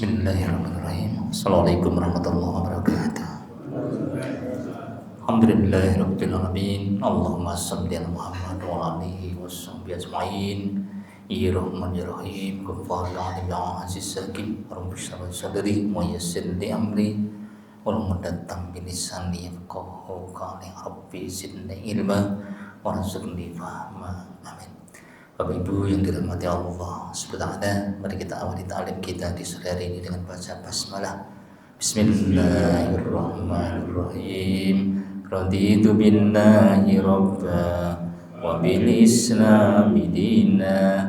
Bismillahirrahmanirrahim. Assalamualaikum warahmatullahi wabarakatuh. Alhamdulillahirabbil alamin. Allahumma shalli ala Muhammad wa alihi washabbihi ajmain. Ya Rahman ya Rahim. Ghafar alim ya aziz hakim. Rabbi shrah sadri wa yassir li amri. Wal mudattam bi lisani yafqahu qawli. Rabbi zidni ilma warzuqni fahma. Amin. Bapak Ibu yang dirahmati Allah Subhanahu wa ta'ala, mari kita awali ta'lim kita di sore hari ini dengan baca basmalah. Bismillahirrahmanirrahim. Raditu billahi rabba wa bil islami dina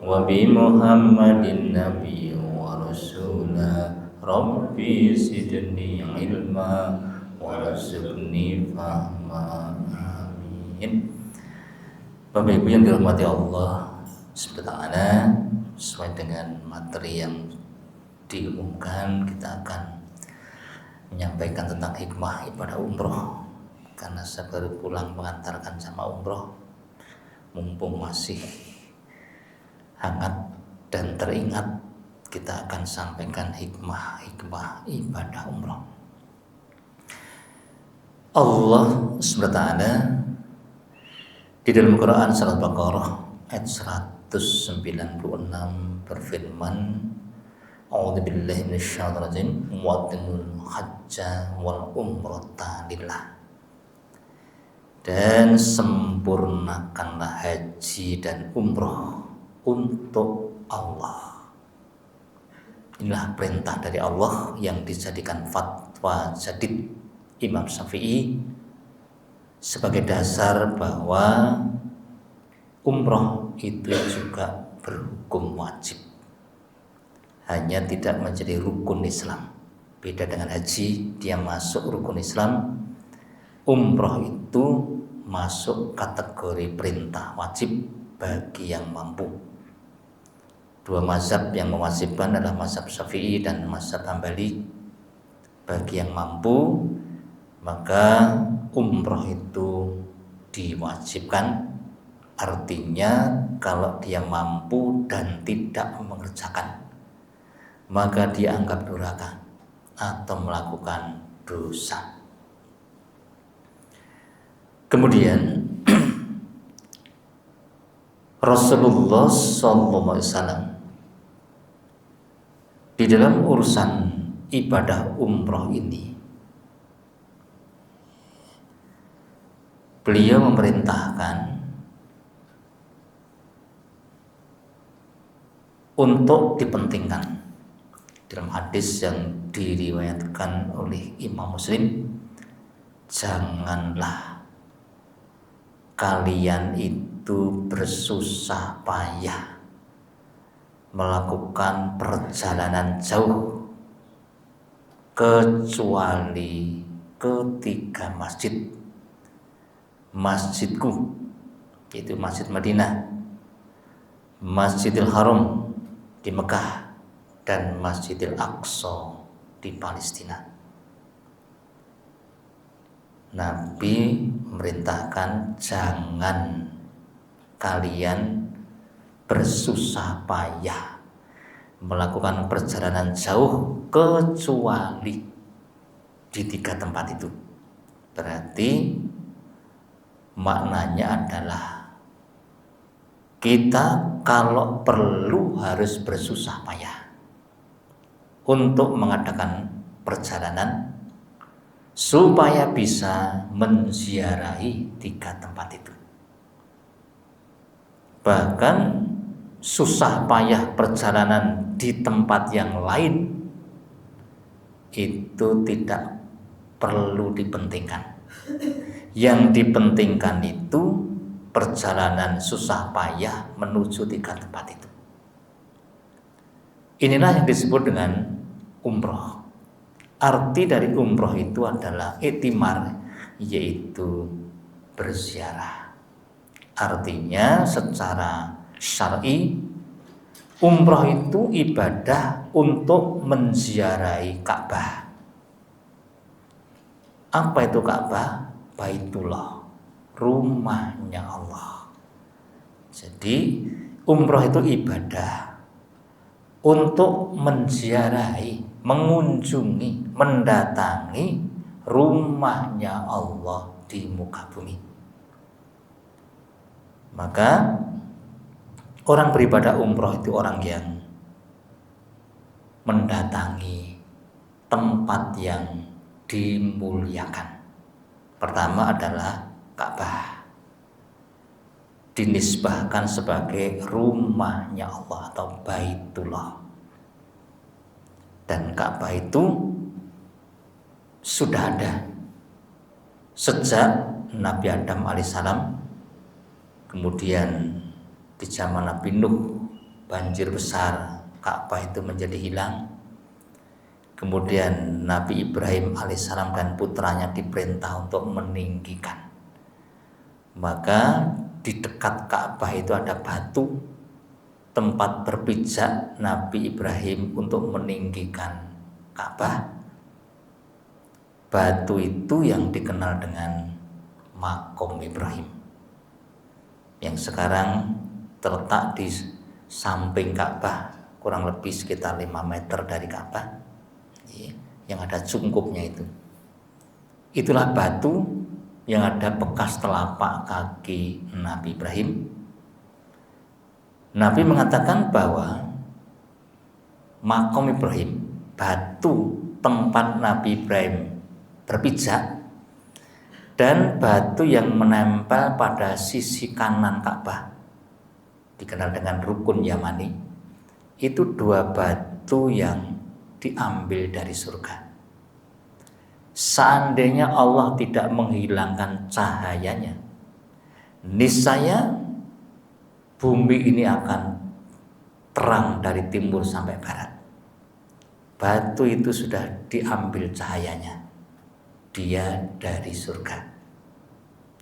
wa bi Muhammadin nabiyya wa rasula. Rabbi zidni ilma warzuqni fahma. Amin. Bapak Ibu yang dirahmati Allah Subhanahu, sesuai dengan materi yang diumumkan, kita akan menyampaikan tentang hikmah ibadah umroh. Karena saya baru pulang mengantarkan sama umroh, mumpung masih hangat dan teringat, kita akan sampaikan hikmah ibadah umroh. Allah Subhanahu di dalam Quran surat Baqarah ayat 196 berfirman, A'udzubillahi minasyaitonir rajim, mu'addimul hajja wal umrata lillah. Dan sempurnakanlah haji dan umroh untuk Allah. Inilah perintah dari Allah yang dijadikan fatwa jadid Imam Syafi'i sebagai dasar bahwa umroh itu juga berhukum wajib, hanya tidak menjadi rukun Islam. Beda dengan haji, dia masuk rukun Islam. Umroh itu masuk kategori perintah wajib bagi yang mampu. Dua mazhab yang mewajibkan adalah mazhab Syafi'i dan mazhab Hambali. Bagi yang mampu, maka umroh itu diwajibkan. Artinya kalau dia mampu dan tidak mengerjakan, maka dianggap durhaka atau melakukan dosa. Kemudian Rasulullah SAW di dalam urusan ibadah umroh ini, beliau memerintahkan untuk dipentingkan. Dalam hadis yang diriwayatkan oleh Imam Muslim, janganlah kalian itu bersusah payah melakukan perjalanan jauh kecuali ketiga masjidku, yaitu Masjid Madinah, Masjidil Haram di Mekah, dan Masjidil Aqsa di Palestina. Nabi memerintahkan jangan kalian bersusah payah melakukan perjalanan jauh kecuali di tiga tempat itu. Berarti maknanya adalah kita kalau perlu harus bersusah payah untuk mengadakan perjalanan supaya bisa menziarahi tiga tempat itu. Bahkan susah payah perjalanan di tempat yang lain itu tidak perlu dipentingkan. Yang dipentingkan itu perjalanan susah payah menuju tiga tempat itu. Inilah yang disebut dengan umroh. Arti dari umroh itu adalah iktimar, yaitu berziarah. Artinya secara syar'i, umroh itu ibadah untuk menziarahi Ka'bah. Apa itu Ka'bah? Baitullah, rumahnya Allah. Jadi umroh itu ibadah untuk menziarahi, mengunjungi, mendatangi rumahnya Allah di muka bumi. Maka orang beribadah umroh itu orang yang mendatangi tempat yang dimuliakan. Pertama adalah Ka'bah, dinisbahkan sebagai rumahnya Allah atau Baitullah. Dan Ka'bah itu sudah ada sejak Nabi Adam alaihissalam, kemudian di zaman Nabi Nuh banjir besar, Ka'bah itu menjadi hilang. Kemudian Nabi Ibrahim alaihissalam dan putranya diperintah untuk meninggikan. Maka di dekat Ka'bah itu ada batu, tempat berpijak Nabi Ibrahim untuk meninggikan Ka'bah. Batu itu yang dikenal dengan Maqam Ibrahim, yang sekarang terletak di samping Ka'bah, kurang lebih sekitar 5 meter dari Ka'bah, yang ada cungkupnya itu. Itulah batu yang ada bekas telapak kaki Nabi Ibrahim. Nabi mengatakan bahwa Maqam Ibrahim, batu tempat Nabi Ibrahim berpijak, dan batu yang menempel pada sisi kanan Ka'bah, dikenal dengan Rukun Yamani, itu 2 batu yang diambil dari surga. Seandainya Allah tidak menghilangkan cahayanya, niscaya bumi ini akan terang dari timur sampai barat. Batu itu sudah diambil cahayanya, dia dari surga.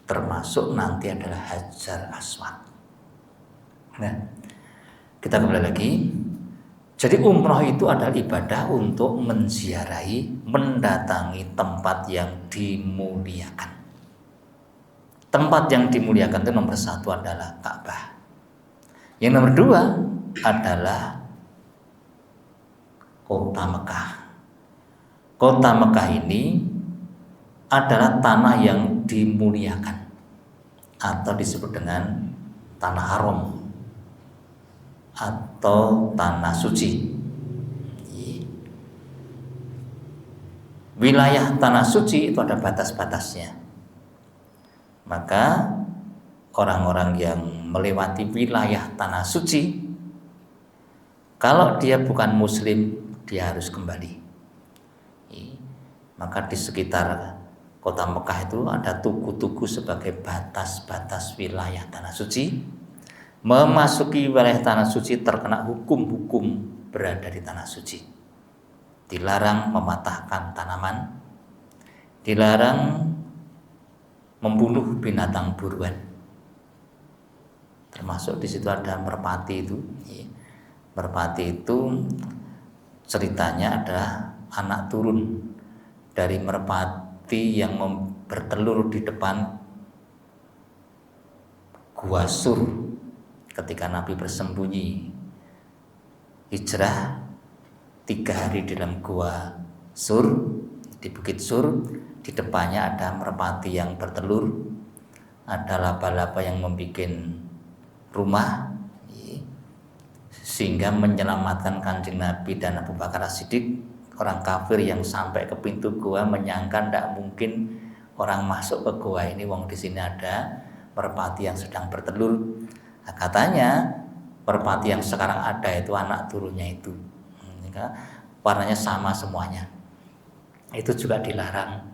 Termasuk nanti adalah Hajar Aswad. Nah, kita kembali lagi. Jadi umroh itu adalah ibadah untuk menziarahi, mendatangi tempat yang dimuliakan. Tempat yang dimuliakan itu nomor 1 adalah Ka'bah. Yang nomor 2 adalah Kota Mekah. Kota Mekah ini adalah tanah yang dimuliakan atau disebut dengan tanah haram atau tanah suci. Wilayah tanah suci itu ada batas-batasnya. Maka orang-orang yang melewati wilayah tanah suci, kalau dia bukan muslim, dia harus kembali. Maka di sekitar Kota Mekah itu ada tugu-tugu sebagai batas-batas wilayah tanah suci. Memasuki wilayah tanah suci terkena hukum-hukum berada di tanah suci. Dilarang mematahkan tanaman, dilarang membunuh binatang buruan. Termasuk di situ ada merpati itu. Merpati itu ceritanya adalah anak turun dari merpati yang bertelur di depan Gua Sur. Ketika Nabi bersembunyi hijrah 3 hari di dalam Gua Sur, di Bukit Sur, di depannya ada merpati yang bertelur, ada laba-laba yang membuat rumah, sehingga menyelamatkan Kanjeng Nabi dan Abu Bakar As-Siddiq. Orang kafir yang sampai ke pintu gua menyangka tidak mungkin orang masuk ke gua ini, wong di sini ada merpati yang sedang bertelur. Nah, katanya merpati yang sekarang ada itu anak turunnya itu, warnanya sama semuanya. Itu juga dilarang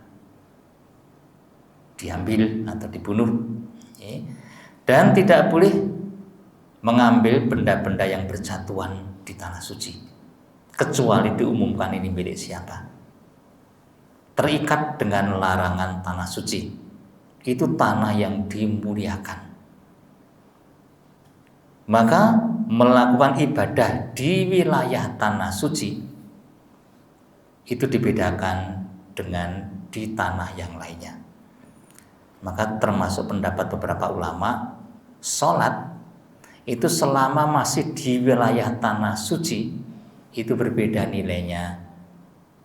diambil atau dibunuh, dan tidak boleh mengambil benda-benda yang berjatuhan di tanah suci, kecuali diumumkan ini milik siapa. Terikat dengan larangan tanah suci, itu tanah yang dimuliakan. Maka melakukan ibadah di wilayah tanah suci itu dibedakan dengan di tanah yang lainnya. Maka termasuk pendapat beberapa ulama, sholat itu selama masih di wilayah tanah suci itu berbeda nilainya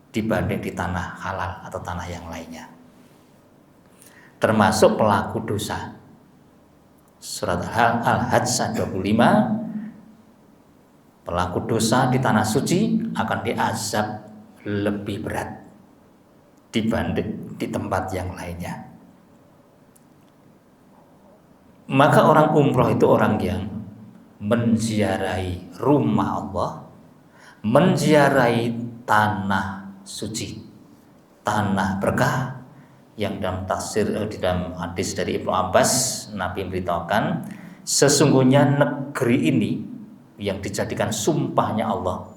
dibanding di tanah halal atau tanah yang lainnya. Termasuk pelaku dosa. Surat Al-Hajj 25, pelaku dosa di tanah suci akan diazab lebih berat dibanding di tempat yang lainnya. Maka orang umroh itu orang yang menziarahi rumah Allah, menziarahi tanah suci, tanah berkah, yang dalam tafsir di dalam hadis dari Ibnu Abbas, Nabi memberitahukan sesungguhnya negeri ini yang dijadikan sumpahnya Allah,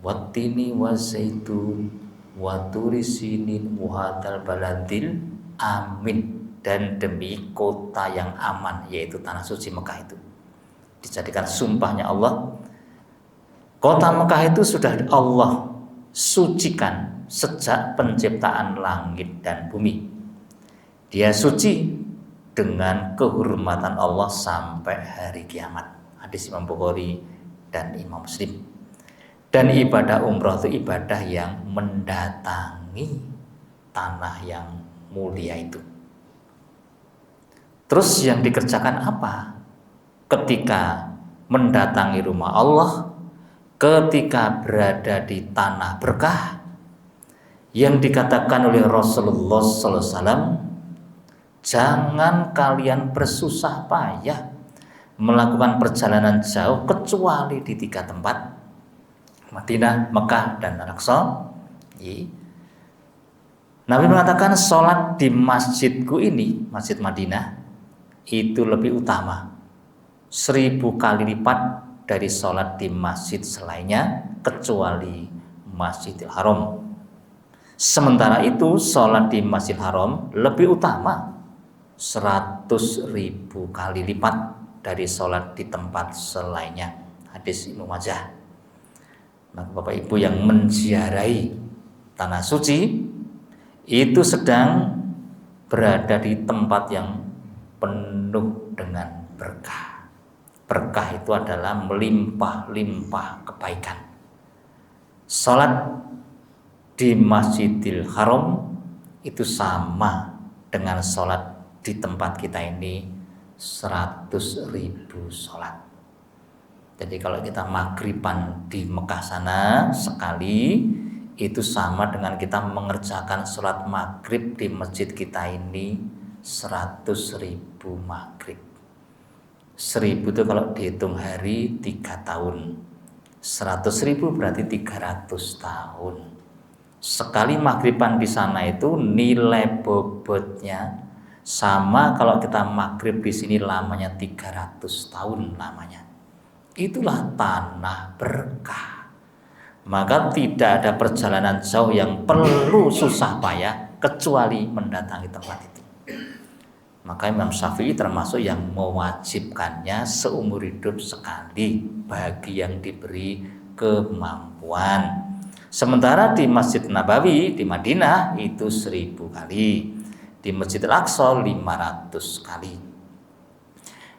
wattini wazaitun waturi sinin wahadal baladil amin, dan demi kota yang aman, yaitu tanah suci Mekah itu dijadikan sumpahnya Allah. Kota Mekah itu sudah Allah sucikan sejak penciptaan langit dan bumi. Dia suci dengan kehormatan Allah sampai hari kiamat. Hadis Imam Bukhari dan Imam Muslim. Dan ibadah umroh itu ibadah yang mendatangi tanah yang mulia itu. Terus yang dikerjakan apa? Ketika mendatangi rumah Allah, ketika berada di tanah berkah, yang dikatakan oleh Rasulullah SAW, jangan kalian bersusah payah melakukan perjalanan jauh kecuali di 3 tempat, Madinah, Mekah, dan Al-Aqsa. Nabi mengatakan sholat di masjidku ini, Masjid Madinah, itu lebih utama 1000 kali lipat dari sholat di masjid selainnya kecuali Masjidil Haram. Sementara itu sholat di Masjid Haram lebih utama 100.000 kali lipat dari sholat di tempat selainnya. Hadis Ibnu Majah. Maka Bapak Ibu yang menziarahi tanah suci itu sedang berada di tempat yang penuh dengan berkah. Berkah itu adalah melimpah-limpah kebaikan. Sholat di Masjidil Haram itu sama dengan sholat di tempat kita ini 100.000 sholat. Jadi kalau kita maghriban di Mekah sana sekali, itu sama dengan kita mengerjakan sholat maghrib di masjid kita ini 100.000 maghrib. 1000 itu kalau dihitung hari 3 tahun, 100.000 berarti 300 tahun. Sekali maghriban di sana itu nilai bobotnya sama kalau kita maghrib di sini lamanya 300 tahun lamanya. Itulah tanah berkah. Maka tidak ada perjalanan jauh yang perlu susah payah kecuali mendatangi tempat itu. Maka Imam Syafi'i termasuk yang mewajibkannya seumur hidup sekali bagi yang diberi kemampuan. Sementara di Masjid Nabawi di Madinah itu 1000 kali, di Masjid Al-Aqsa 500 kali.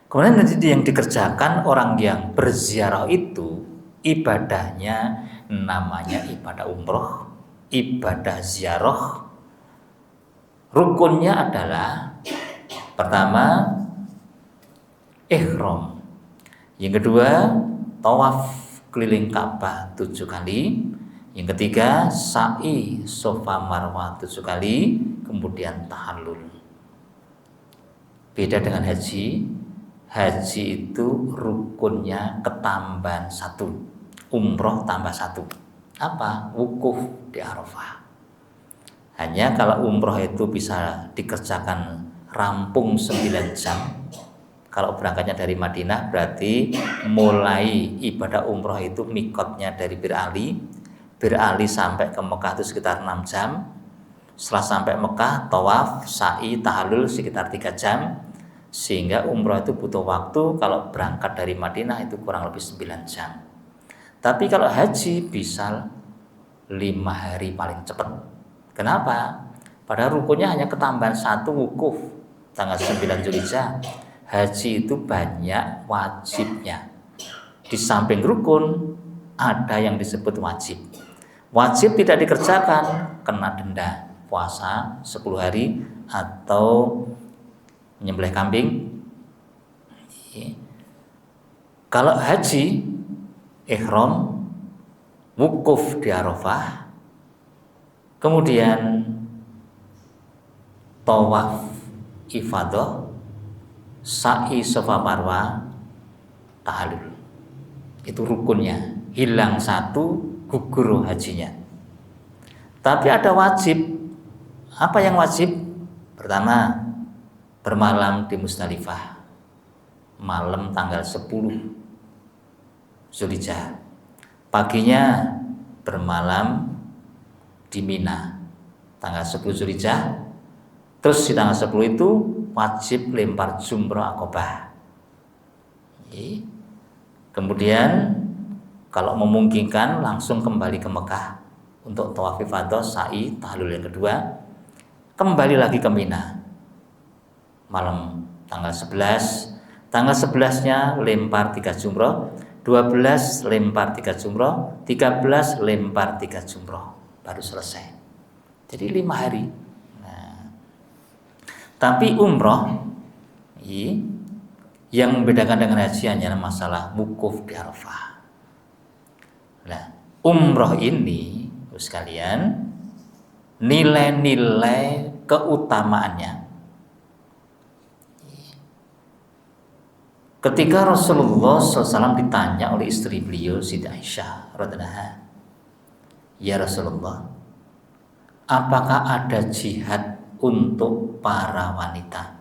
Kemudian nanti yang dikerjakan orang yang berziarah itu ibadahnya namanya ibadah umroh, ibadah ziarah. Rukunnya adalah pertama ihram, yang kedua tawaf keliling Ka'bah 7 kali, yang ketiga sa'i Safa Marwah 7 kali, kemudian tahallul. Beda dengan haji. Haji itu rukunnya ketambahan 1, umroh tambah 1. Apa? Wukuf di Arafah. Hanya kalau umroh itu bisa dikerjakan rampung 9 jam. Kalau berangkatnya dari Madinah berarti mulai ibadah umroh itu mikotnya dari Bir Ali sampai ke Mekah itu sekitar 6 jam. Setelah sampai Mekah, tawaf, sa'i, tahallul sekitar 3 jam. Sehingga umroh itu butuh waktu kalau berangkat dari Madinah itu kurang lebih 9 jam. Tapi kalau haji bisa 5 hari paling cepat. Kenapa? Padahal rukunnya hanya ketambahan 1 wukuf tanggal 9 Zulhijjah. Haji itu banyak wajibnya. Di samping rukun ada yang disebut wajib. Wajib tidak dikerjakan kena denda, puasa 10 hari atau menyembelih kambing. Kalau haji ihram, wukuf di Arafah, kemudian tawaf ifadah, sa'i Safa Marwa, tahallul. Itu rukunnya. Hilang satu, gugur hajinya. Tapi ada wajib. Apa yang wajib? Pertama, bermalam di Musdalifah. Malam tanggal 10 Zulhijjah. Paginya bermalam di Mina. Tanggal 10 Zulhijjah. Terus di tanggal 10 itu wajib lempar jumrah Aqabah. Kemudian kalau memungkinkan langsung kembali ke Mekah untuk tawaf ifadah, sa'i, tahallul yang kedua. Kembali lagi ke Mina. Malam tanggal 11. Tanggal 11-nya lempar 3 jumrah, 12 lempar 3 jumrah, 13 lempar 3 jumrah. Baru selesai. Jadi 5 hari. Tapi umroh yang membedakan dengan haji hanyalah masalah wukuf di Arafah. Nah, umroh ini sekalian nilai-nilai keutamaannya. Ketika Rasulullah SAW ditanya oleh istri beliau Siti Aisyah radhiyallahu anha, "Ya Rasulullah, apakah ada jihad untuk para wanita?"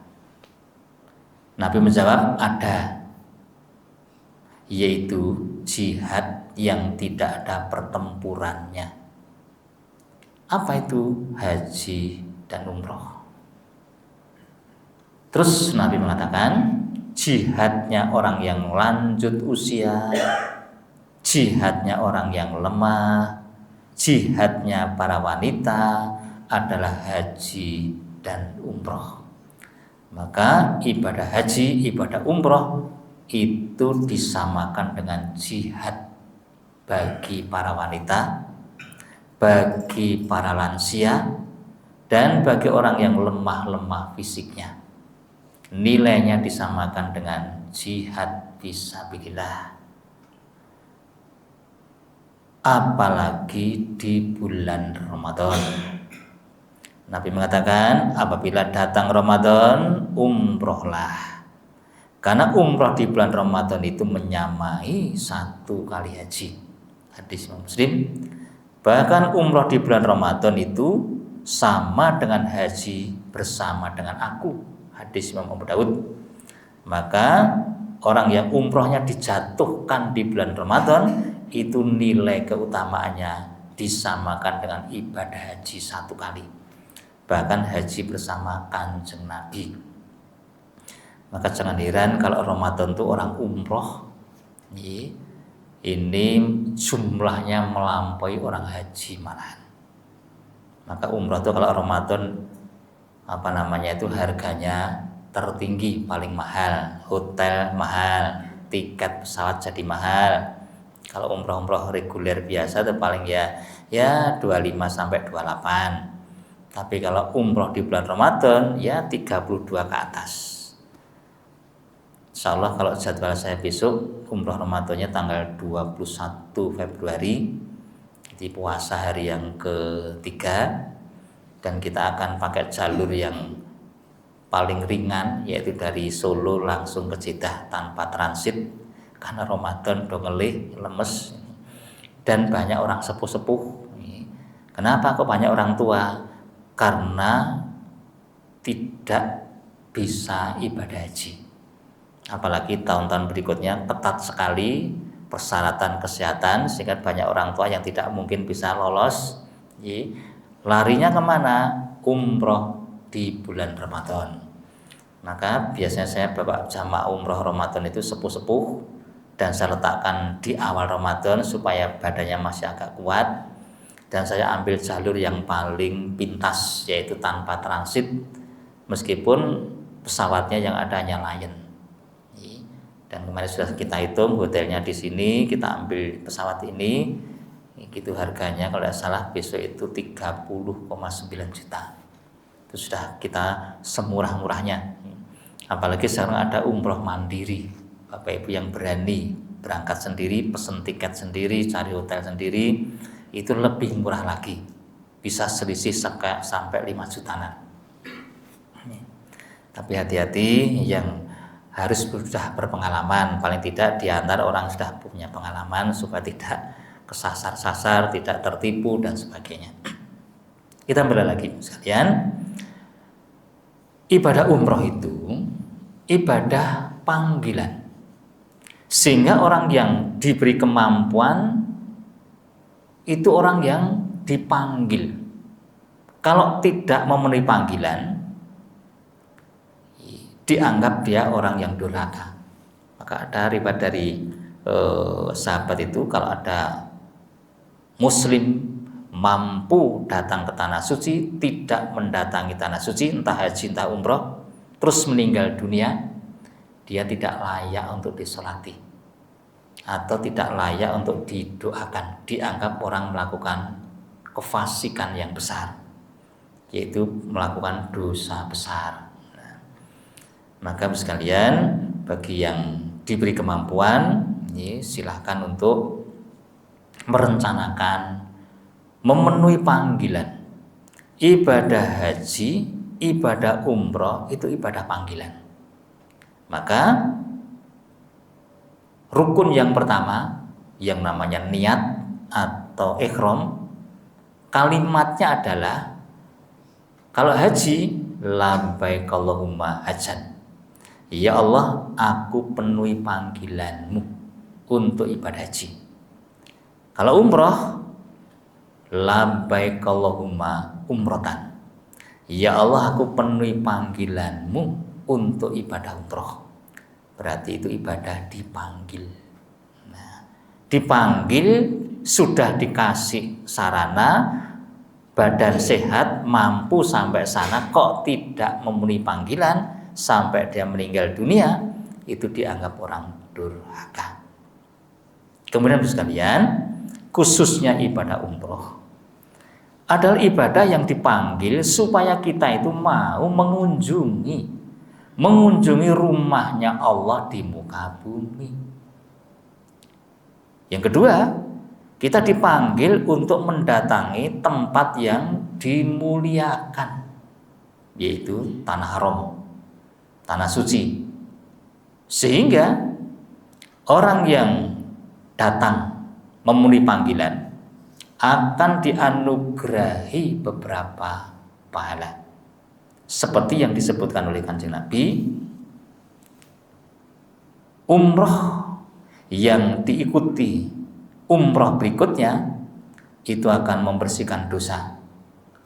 Nabi menjawab, ada, yaitu jihad yang tidak ada pertempurannya. Apa itu? Haji dan umroh. Terus Nabi mengatakan, jihadnya orang yang lanjut usia, jihadnya orang yang lemah, jihadnya para wanita adalah haji dan umroh. Maka ibadah haji, ibadah umroh itu disamakan dengan jihad bagi para wanita, bagi para lansia, dan bagi orang yang lemah-lemah fisiknya. Nilainya disamakan dengan jihad fisabilillah. Apalagi di bulan Ramadan. Nabi mengatakan, apabila datang Ramadan, umrohlah. Karena umroh di bulan Ramadan itu menyamai 1 kali haji. Hadis Muslim. Bahkan umroh di bulan Ramadan itu sama dengan haji bersama dengan aku. Hadis Imam Abu Daud. Maka orang yang umrohnya dijatuhkan di bulan Ramadan, itu nilai keutamaannya disamakan dengan ibadah haji 1 kali. Bahkan haji bersama Kanjeng Nabi. Maka jangan heran kalau Ramadan itu orang umroh ini jumlahnya melampaui orang haji malahan. Maka umroh itu kalau Ramadan itu harganya tertinggi, paling mahal, hotel mahal, tiket pesawat jadi mahal. Kalau umroh reguler biasa itu paling ya 25 sampai 28. Tapi kalau umroh di bulan Ramadan ya 32 ke atas. Insya Allah kalau jadwal saya besok umroh Ramadannya tanggal 21 Februari, di puasa hari yang ketiga, dan kita akan pakai jalur yang paling ringan, yaitu dari Solo langsung ke Jeddah tanpa transit, karena Ramadan udah ngelih, lemes, dan banyak orang sepuh-sepuh. Kenapa kok banyak orang tua? Karena tidak bisa ibadah haji. Apalagi tahun-tahun berikutnya ketat sekali persyaratan kesehatan, sehingga banyak orang tua yang tidak mungkin bisa lolos. Larinya kemana? Umroh di bulan Ramadan. Maka biasanya saya bawa jamaah umroh Ramadan itu sepuh-sepuh, dan saya letakkan di awal Ramadan supaya badannya masih agak kuat. Dan saya ambil jalur yang paling pintas, yaitu tanpa transit, meskipun pesawatnya yang ada hanya Lion. Dan kemarin sudah kita hitung hotelnya di sini, kita ambil pesawat ini, itu harganya kalau tidak salah besok itu 30,9 juta. Itu sudah kita semurah-murahnya. Apalagi sekarang ada umroh mandiri. Bapak Ibu yang berani berangkat sendiri, pesen tiket sendiri, cari hotel sendiri, itu lebih murah lagi. Bisa selisih sampai 5 jutaan. Tapi hati-hati yang harus sudah berpengalaman, paling tidak di antara orang sudah punya pengalaman supaya tidak kesasar-sasar, tidak tertipu dan sebagainya. Kita ambil lagi sekalian. Ibadah umroh itu ibadah panggilan. Sehingga orang yang diberi kemampuan itu orang yang dipanggil. Kalau tidak memenuhi panggilan, dianggap dia orang yang durhaka. Maka ada riwayat dari sahabat itu, kalau ada muslim mampu datang ke tanah suci, tidak mendatangi tanah suci, entah haji entah umroh, terus meninggal dunia, dia tidak layak untuk disolati atau tidak layak untuk didoakan, dianggap orang melakukan kefasikan yang besar, yaitu melakukan dosa besar. Maka sekalian, bagi yang diberi kemampuan, ini silahkan untuk merencanakan, memenuhi panggilan. Ibadah haji, ibadah umroh itu ibadah panggilan. Maka rukun yang pertama yang namanya niat atau ihram, kalimatnya adalah kalau haji, labbaik Allahumma hajjan. Ya Allah, aku penuhi panggilanmu untuk ibadah haji. Kalau umroh, labbaik Allahumma umrotan. Ya Allah, aku penuhi panggilanmu untuk ibadah umroh. Berarti itu ibadah dipanggil. Nah, dipanggil, sudah dikasih sarana, badan sehat, mampu sampai sana, kok tidak memenuhi panggilan sampai dia meninggal dunia, itu dianggap orang durhaka. Kemudian sekalian, khususnya ibadah umroh adalah ibadah yang dipanggil supaya kita itu mau mengunjungi rumahnya Allah di muka bumi. Yang kedua, kita dipanggil untuk mendatangi tempat yang dimuliakan, yaitu tanah haram, tanah suci. Sehingga orang yang datang memenuhi panggilan akan dianugerahi beberapa pahala. Seperti yang disebutkan oleh Kanjeng Nabi, umroh yang diikuti umroh berikutnya itu akan membersihkan dosa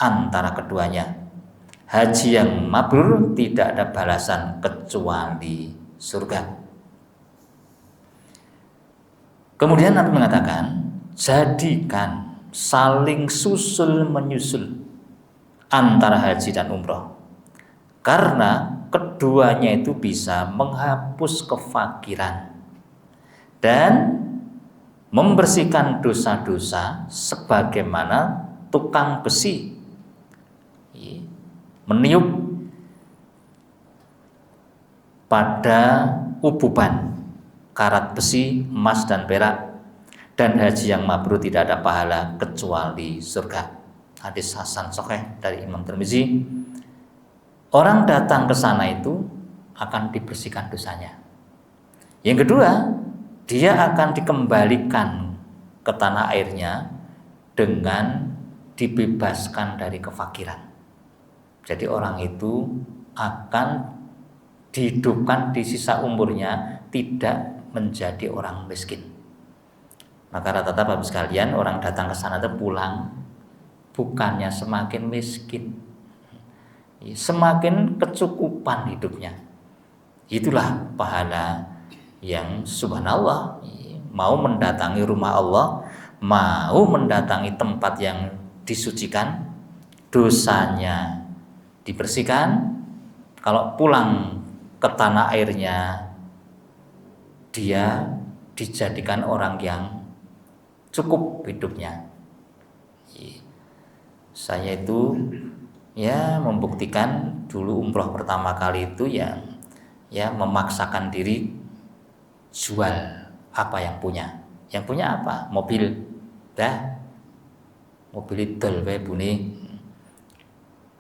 antara keduanya. Haji yang mabrur tidak ada balasan kecuali surga. Kemudian Nabi mengatakan, jadikan saling susul menyusul antara haji dan umroh, karena keduanya itu bisa menghapus kefakiran dan membersihkan dosa-dosa, sebagaimana tukang besi meniup pada ububan karat besi, emas dan perak. Dan haji yang mabrur tidak ada pahala kecuali surga. Hadis hasan sahih dari Imam Tirmizi. Orang datang ke sana itu akan dibersihkan dosanya. Yang kedua, dia akan dikembalikan ke tanah airnya dengan dibebaskan dari kefakiran. Jadi orang itu akan dihidupkan di sisa umurnya tidak menjadi orang miskin. Maka rata-rata Bapak sekalian, orang datang ke sana itu pulang bukannya semakin miskin, semakin kecukupan hidupnya. Itulah pahala yang subhanallah, mau mendatangi rumah Allah, mau mendatangi tempat yang disucikan, dosanya dibersihkan. Kalau pulang ke tanah airnya dia dijadikan orang yang cukup hidupnya. Saya itu ya membuktikan dulu umroh pertama kali itu ya memaksakan diri jual apa yang punya. Yang punya apa? Mobil. Mobil idol wae bune.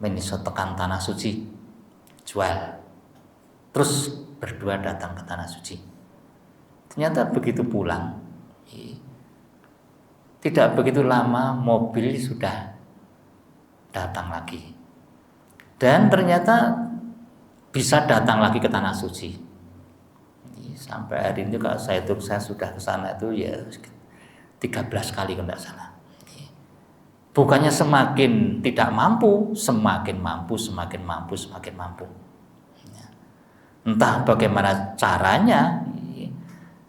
Men iso tekan tanah suci. Jual. Terus berdua datang ke tanah suci. Ternyata begitu pulang, tidak begitu lama mobil sudah datang lagi. Dan ternyata bisa datang lagi ke tanah suci. Sampai hari ini kalau saya sudah ke sana itu ya 13 kali kalau tidak salah. Bukannya semakin tidak mampu, semakin mampu. Entah bagaimana caranya.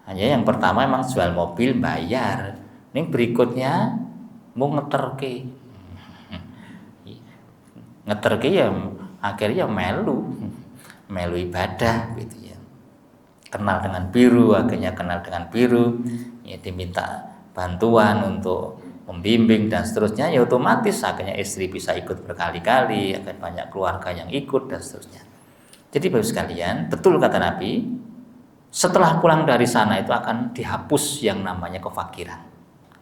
Hanya yang pertama emang jual mobil bayar. Ini berikutnya mau ngeterke ya akhirnya melu ibadah gitu ya. Kenal dengan biru, akhirnya kenal dengan biru, ya diminta bantuan untuk membimbing dan seterusnya, ya otomatis akhirnya istri bisa ikut berkali-kali, akan banyak keluarga yang ikut dan seterusnya. Jadi Bapak sekalian, betul kata Nabi, setelah pulang dari sana itu akan dihapus yang namanya kefakiran.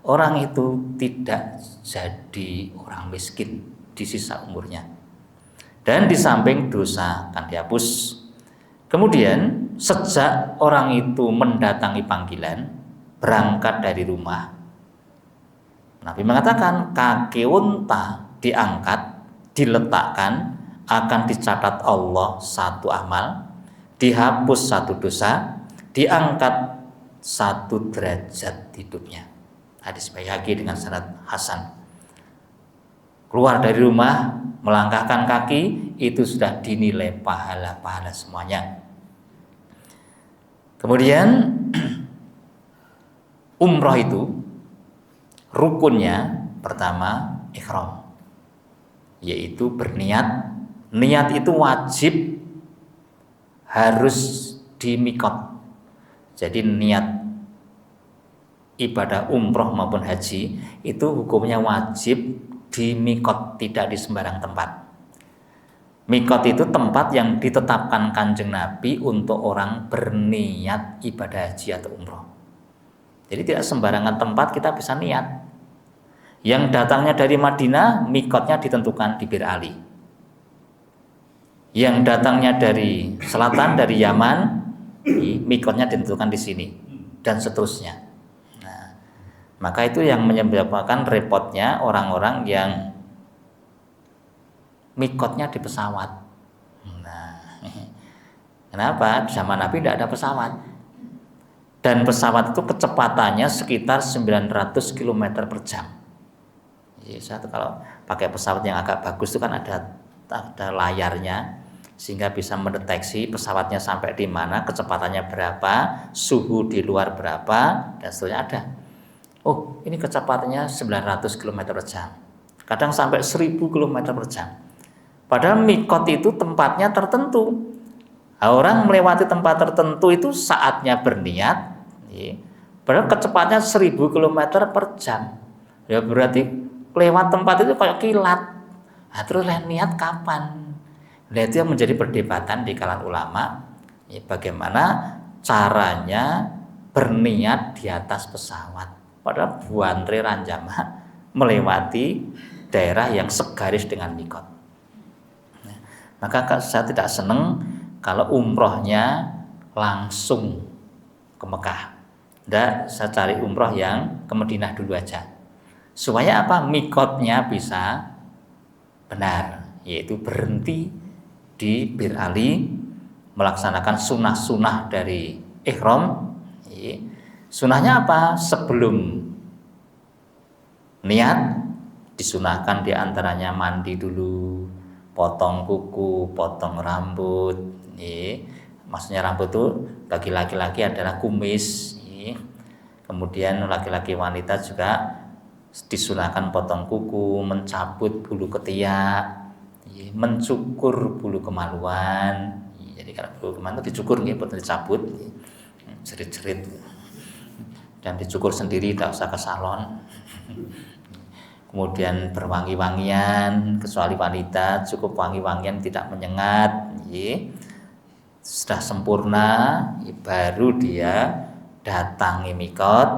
Orang itu tidak jadi orang miskin di sisa umurnya. Dan di samping dosa akan dihapus. Kemudian sejak orang itu mendatangi panggilan, berangkat dari rumah, Nabi mengatakan kaki unta diangkat, diletakkan, akan dicatat Allah satu amal, dihapus satu dosa, diangkat satu derajat hidupnya. Hadis Baihaqi dengan sanad hasan. Keluar dari rumah, melangkahkan kaki, itu sudah dinilai pahala-pahala semuanya. Kemudian umroh itu rukunnya pertama ihram, yaitu berniat. Niat itu wajib harus di mikot. Jadi niat ibadah umroh maupun haji itu hukumnya wajib di mikot, tidak di sembarang tempat. Mikot itu tempat yang ditetapkan Kanjeng Nabi untuk orang berniat ibadah haji atau umroh. Jadi tidak sembarangan tempat kita bisa niat. Yang datangnya dari Madinah, mikotnya ditentukan di Bir Ali. Yang datangnya dari selatan, dari Yaman, mikotnya ditentukan di sini, dan seterusnya. Nah, maka itu yang menyebabkan repotnya orang-orang yang mikotnya di pesawat. Nah, kenapa? Zaman Nabi tidak ada pesawat. Dan pesawat itu kecepatannya sekitar 900 km per jam. Jadi satu kalau pakai pesawat yang agak bagus itu kan ada layarnya, sehingga bisa mendeteksi pesawatnya sampai di mana, kecepatannya berapa, suhu di luar berapa, dan seterusnya ada. Oh, ini kecepatannya 900 km per jam. Kadang sampai 1000 km per jam. Padahal mikot itu tempatnya tertentu. Orang melewati tempat tertentu itu saatnya berniat. Padahal kecepatannya 1000 km per jam. Ya berarti lewat tempat itu kayak kilat. Nah, terus niat kapan? Nah, itu yang menjadi perdebatan di kalangan ulama. Bagaimana caranya berniat di atas pesawat. Padahal buantre ranjama melewati daerah yang segaris dengan mikot. Maka saya tidak senang kalau umrohnya langsung ke Mekah. Tidak, saya cari umroh yang ke Madinah dulu aja. Supaya apa? Mikotnya bisa benar, yaitu berhenti di Bir Ali, melaksanakan sunnah-sunnah dari ihram. Sunnahnya apa? Sebelum niat disunahkan diantaranya mandi dulu, potong kuku, potong rambut. Maksudnya rambut itu bagi laki-laki adalah kumis. Kemudian laki-laki wanita juga disunahkan potong kuku, mencabut bulu ketiak, mencukur bulu kemaluan. Jadi kalau bulu kemaluan itu dicukur, betul dicabut. jerit-jerit dan dicukur sendiri, tidak usah ke salon. Kemudian berwangi-wangian, kecuali wanita cukup wangi-wangian tidak menyengat, sudah sempurna, baru dia datangi mikot,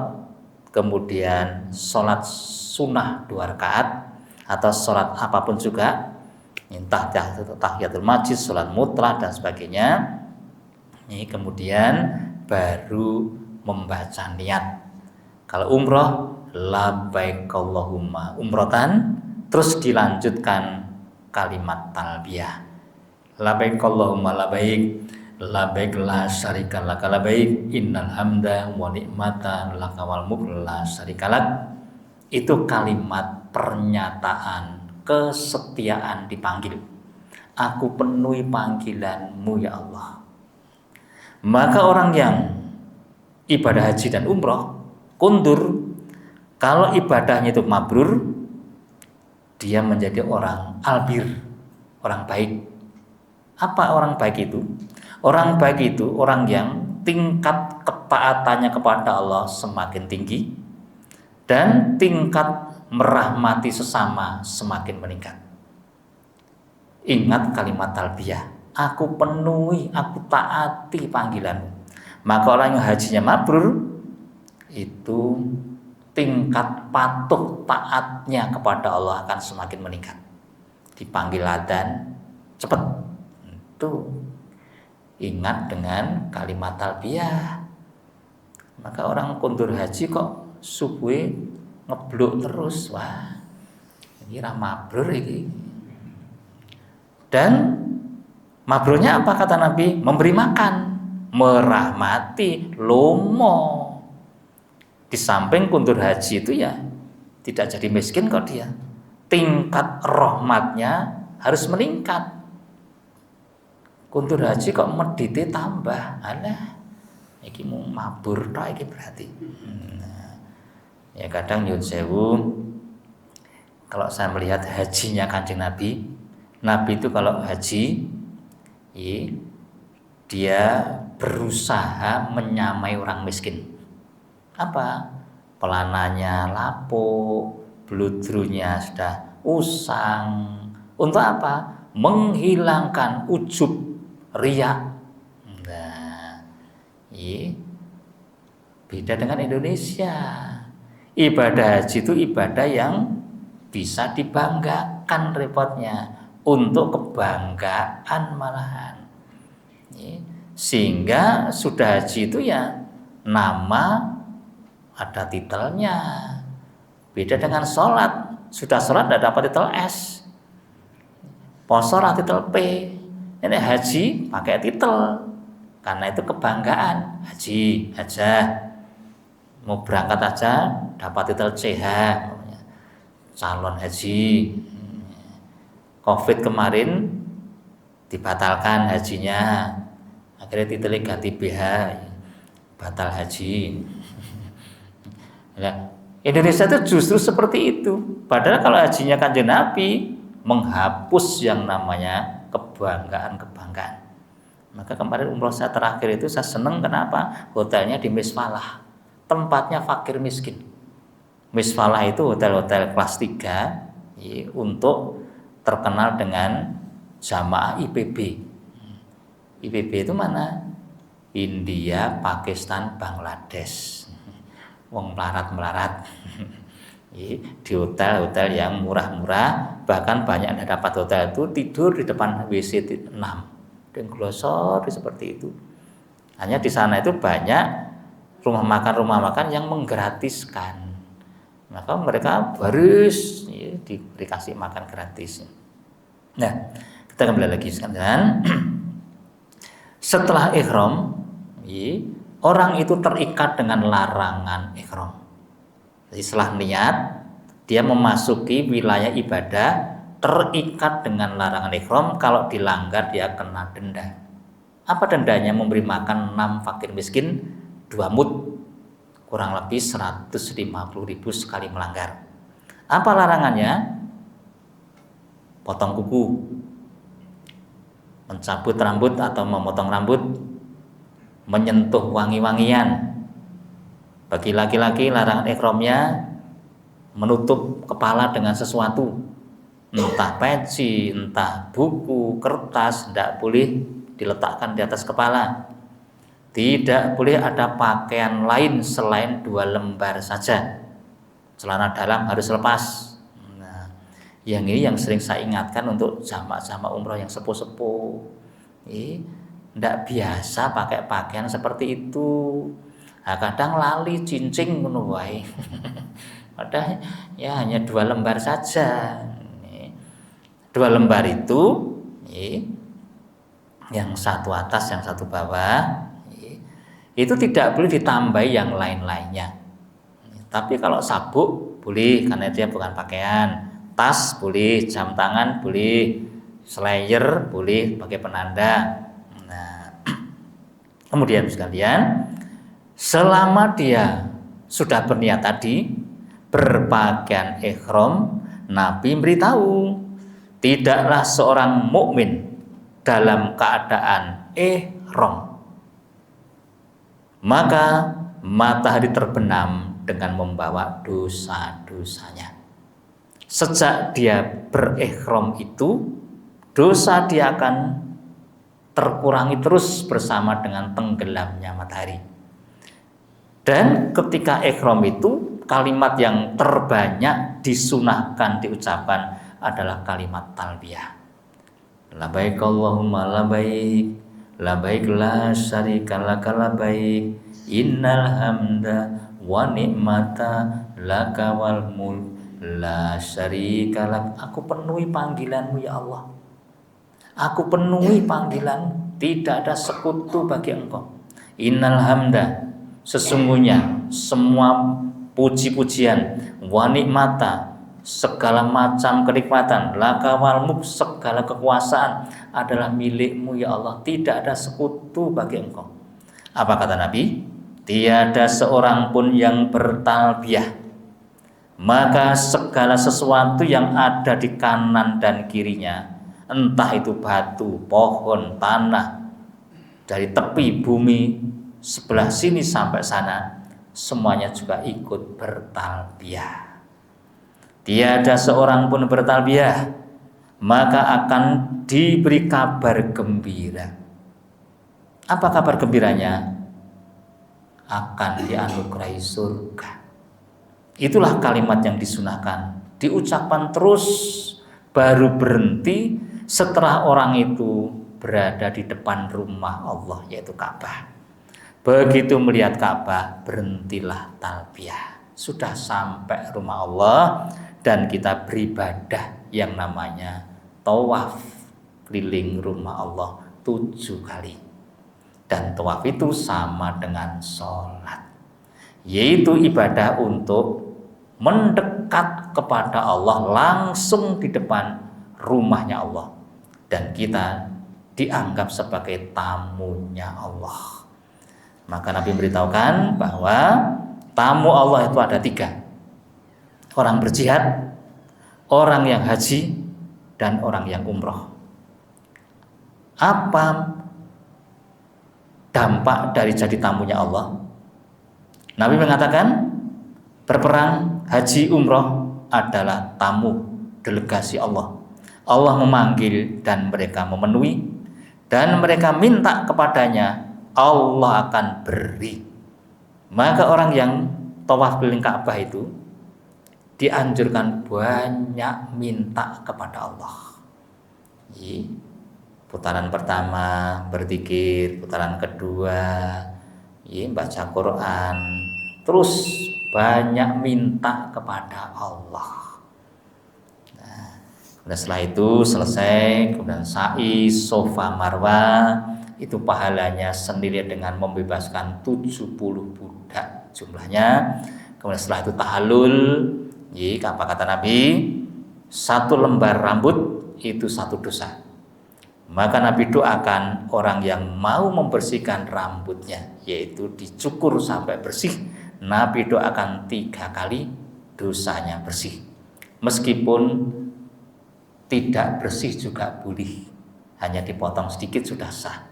kemudian sholat sunnah 2 rakaat atau sholat apapun juga, entah tahiyatul masjid, sholat mutlak dan sebagainya. Kemudian baru membaca niat. Kalau umroh, labbaik Allahumma umrotan, terus dilanjutkan kalimat talbiyah, labbaik Allahumma labbaik, labbaik la syarika lak labbaik, innal hamda wa ni'mata laka wal mulk la syarika lak. Itu kalimat pernyataan kesetiaan dipanggil. Aku penuhi panggilanmu ya Allah. Maka orang yang ibadah haji dan umroh kundur, kalau ibadahnya itu mabrur, dia menjadi orang albir, orang baik. Apa orang baik itu? Orang baik itu orang yang tingkat ketaatannya kepada Allah semakin tinggi dan tingkat merahmati sesama semakin meningkat. Ingat kalimat talbiyah, aku penuhi, aku taati panggilanmu. Maka orang yang hajinya mabrur itu tingkat patuh taatnya kepada Allah akan semakin meningkat. Dipanggil adzan cepat, itu ingat dengan kalimat talbiyah. Maka orang kundur haji kok subuh ngeblok terus, wah ini mabrur ini. Dan mabrurnya apa kata Nabi? Memberi makan, merahmati, lomo. Di samping kundur haji itu ya tidak jadi miskin kok dia. Tingkat rahmatnya harus meningkat. Kundur haji kok medite tambah. Alah, iki mau mabur tok iki berarti. Ya kadang nyuwun sewu, kalau saya melihat hajinya Kanjeng Nabi, Nabi itu kalau haji dia berusaha menyamai orang miskin. Apa? Pelananya lapuk, bludrunya sudah usang. Untuk apa? Menghilangkan ujub, riya. Nah, beda dengan Indonesia. Ibadah haji itu ibadah yang bisa dibanggakan repotnya, untuk kebanggaan malahan. Sehingga sudah haji itu ya nama ada titelnya. Beda dengan sholat, sudah sholat tidak dapat titel S, poso titel P. Ini haji pakai titel, karena itu kebanggaan. Haji aja, mau berangkat aja dapat titel CH, calon haji. Covid kemarin dibatalkan hajinya, akhirnya titelnya ganti BH, batal haji. Nah, Indonesia itu justru seperti itu. Padahal kalau hajinya Kanjeng Nabi menghapus yang namanya kebanggaan. Maka kemarin umroh saya terakhir itu saya seneng, kenapa? Hotelnya di Misfalah, tempatnya fakir miskin. Misfalah itu hotel-hotel kelas 3 untuk terkenal dengan jamaah IPB. IPB itu mana? India, Pakistan, Bangladesh. Wong melarat-melarat di hotel-hotel yang murah-murah, bahkan banyak yang dapat hotel itu tidur di depan WC 6 dan glosor seperti itu. Hanya di sana itu banyak rumah makan yang menggratiskan, maka mereka baris dikasih makan gratis. Nah, kita kembali lagi sekarang. Setelah ihram, orang itu terikat dengan larangan ihram. Jadi setelah niat, dia memasuki wilayah ibadah, terikat dengan larangan ihram. Kalau dilanggar dia kena denda. Apa dendanya? Memberi makan 6 fakir miskin 2 mud, kurang lebih 150.000 sekali melanggar. Apa larangannya? Potong kuku, mencabut rambut atau memotong rambut, menyentuh wangi-wangian. Bagi laki-laki larangan ihramnya menutup kepala dengan sesuatu, entah peci, entah buku, kertas, tidak boleh diletakkan di atas kepala. Tidak boleh ada pakaian lain selain 2 lembar saja. Celana dalam harus lepas. Nah, yang ini yang sering saya ingatkan untuk jamaah-jamaah umroh yang sepuh-sepuh. Tidak biasa pakai pakaian seperti itu. Nah, kadang lali cincing ngono wae. Padahal ya hanya 2 lembar saja. 2 lembar itu yang satu atas, yang satu bawah, itu tidak boleh ditambahi yang lain-lainnya. Tapi kalau sabuk boleh karena dia bukan pakaian. Tas boleh, jam tangan boleh, slayer boleh pakai penanda. Nah, kemudian sekalian, selama dia sudah berniat tadi berpakaian ihram, Nabi beritahu tidaklah seorang mukmin dalam keadaan ihram maka matahari terbenam dengan membawa dosa-dosanya. Sejak dia berihram itu, dosa dia akan terkurangi terus bersama dengan tenggelamnya matahari. Dan ketika ihram itu, kalimat yang terbanyak disunahkan diucapkan adalah kalimat talbiyah. Labbaik Allahumma labbaik, labbaik la syarika laka labbaik, innal hamda wa ni'mata laka wal mulk la syarika lak. Aku penuhi panggilanmu ya Allah. Aku penuhi panggilan, tidak ada sekutu bagi engkau. Innal hamda, sesungguhnya semua puji-pujian, wa ni'mata, segala macam kenikmatan, laka wal mulk, segala kekuasaan adalah milikmu ya Allah. Tidak ada sekutu bagi engkau. Apa kata Nabi? Tiada seorang pun yang bertalbiyah, maka segala sesuatu yang ada di kanan dan kirinya, entah itu batu, pohon, tanah, dari tepi bumi sebelah sini sampai sana, semuanya juga ikut bertalbiyah. Tiada seorang pun bertalbiyah, maka akan diberi kabar gembira. Apa kabar gembiranya? Akan dianugerahi surga. Itulah kalimat yang disunahkan, diucapkan terus, baru berhenti setelah orang itu berada di depan rumah Allah, yaitu Ka'bah. Begitu melihat Ka'bah, berhentilah talbiyah. Sudah sampai rumah Allah dan kita beribadah yang namanya tawaf keliling rumah Allah 7 kali. Dan tawaf itu sama dengan sholat, yaitu ibadah untuk mendekat kepada Allah langsung di depan rumahnya Allah, dan kita dianggap sebagai tamunya Allah. Maka Nabi memberitahukan bahwa tamu Allah itu ada 3. Orang berjihad, orang yang haji, dan orang yang umroh. Apa dampak dari jadi tamunya Allah? Nabi mengatakan berperang, haji, umroh adalah tamu delegasi Allah. Allah memanggil dan mereka memenuhi, dan mereka minta kepadanya, Allah akan beri. Maka orang yang tawaf keliling Ka'bah itu dianjurkan banyak minta kepada Allah. Putaran pertama berzikir, putaran kedua baca Quran, terus banyak minta kepada Allah. Nah, setelah itu selesai, kemudian sa'i, Safa, Marwah, itu pahalanya sendiri dengan membebaskan 70 budak jumlahnya. Kemudian setelah itu tahallul, apa kata Nabi? 1 lembar rambut itu 1 dosa. Maka Nabi doakan orang yang mau membersihkan rambutnya, yaitu dicukur sampai bersih, Nabi doakan 3 kali dosanya bersih. Meskipun tidak bersih juga boleh, hanya dipotong sedikit sudah sah.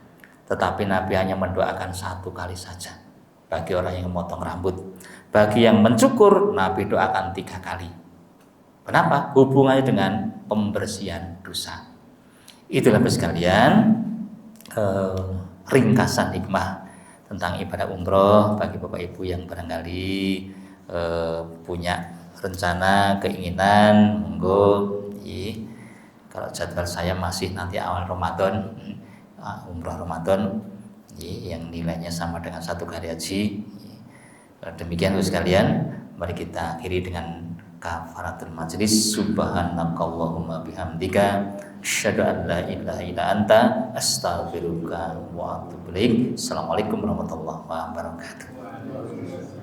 Tetapi Nabi hanya mendoakan 1 kali saja bagi orang yang memotong rambut. Bagi yang mencukur, Nabi doakan 3 kali. Kenapa? Hubungannya dengan pembersihan dosa. Itulah sekalian ringkasan hikmah tentang ibadah umroh bagi Bapak Ibu yang barangkali punya rencana, keinginan, monggo. Kalau jadwal saya masih nanti awal Ramadan, umroh Ramadan, yang nilainya sama dengan 1 kali haji. Demikian sekalian, mari kita akhiri dengan kafaratul majlis. Subhanakallahumma bihamdika asyhadu an la ilaha illa anta astaghfiruka wa atubu ilaik. Assalamualaikum warahmatullahi wabarakatuh.